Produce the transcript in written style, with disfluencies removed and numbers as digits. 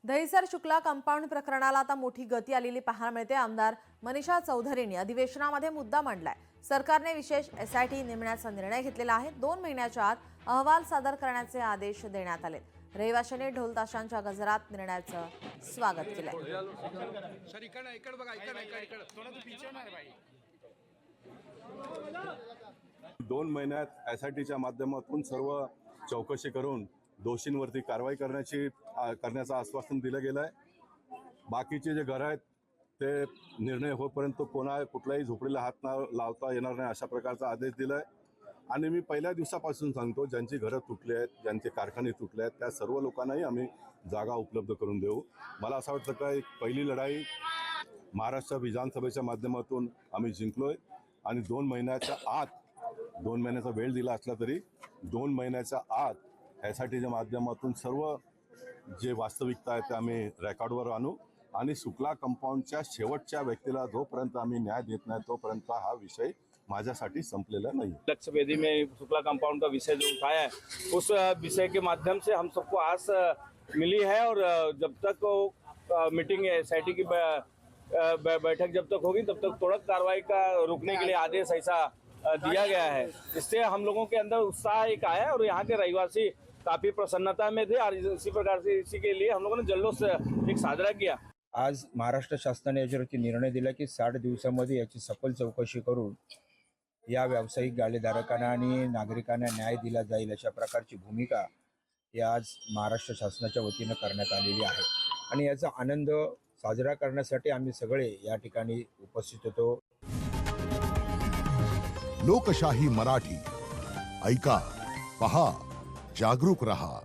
Dahisar Shukla compound प्रकरणाला आता मोठी गती आलेली पाहायला मिळते। आमदार मनीषा चौधरींनी अधिवेशनामध्ये मुद्दा मांडलाय। सरकारने विशेष एसआयटी नेमण्याचा निर्णय घेतलेला आहे। 2 महिन्याच्या आत अहवाल सादर करण्याचे आदेश देण्यात आले। रहिवाशांनी ढोल ताशांच्या गजरात निर्णयाचं स्वागत केलंय। 2 महिन्यात एसआयटीच्या माध्यमातून सर्व चौकशी करून दोषींवरती कारवाई करण्याचं आश्वासन दिलं गेलं आहे। बाकीचे जे घर आहेत ते निर्णय होईपर्यंत कुठल्याही झोपडीला हात लावता येणार नाही अशा प्रकारचा आदेश दिला आहे। आणि मी पहिल्या दिवसापासून सांगतो, ज्यांची घरं तुटली आहेत, ज्यांचे कारखाने तुटले आहेत, त्या सर्व लोकांनाही आम्ही जागा उपलब्ध करून देऊ। मला असं वाटतं का पहिली लढाई महाराष्ट्र विधानसभेच्या माध्यमातून आम्ही जिंकलोय आणि 2 महिन्याच्या आत 2 महिन्याचा वेळ दिला असला तरी 2 महिन्याच्या आत एसआयटीच्या माध्यमातून सर्व जे वास्तविकता आहे ते आम्ही रेकॉर्डवर आणू आणि शुक्ला कंपाऊंडच्या शेवटच्या व्यक्तीला जोपर्यंत आम्ही न्याय देत नाही तोपर्यंत हा विषय माझ्यासाठी संपलेला नाही। लक्ष्यवेदी में शुक्ला कंपाउंड का विषय जो उठाया है उस विषय के माध्यम से हम सबको आस मिली है और जब तक मीटिंग एसआईटी की बैठक जब तक होगी तब तक त्वरित कार्रवाई का रोकने के लिए आदेश ऐसा दिया गया है। इससे हम लोगों के अंदर उत्साह एक आया और यहाँ के रहवासी काफी प्रसन्नता में थे और इसी प्रकार से इसी के लिए हम लोगों ने जल्लोष एक साजरा किया। आज महाराष्ट्र शासनाने याच्यावरती निर्णय दिला की 60 दिवसांमध्ये याची सखोल चौकशी करून या व्यावसायिक गाळेधारकांना आणि नागरिकांना न्याय दिला जाईल अशा प्रकारची भूमिका ही आज महाराष्ट्र शासनाच्या वतीनं करण्यात आलेली आहे आणि याचा आनंद साजरा करण्यासाठी आम्ही सगळे या ठिकाणी उपस्थित होतो। लोकशाही मराठी ऐका, पहा, जागरूक रहा।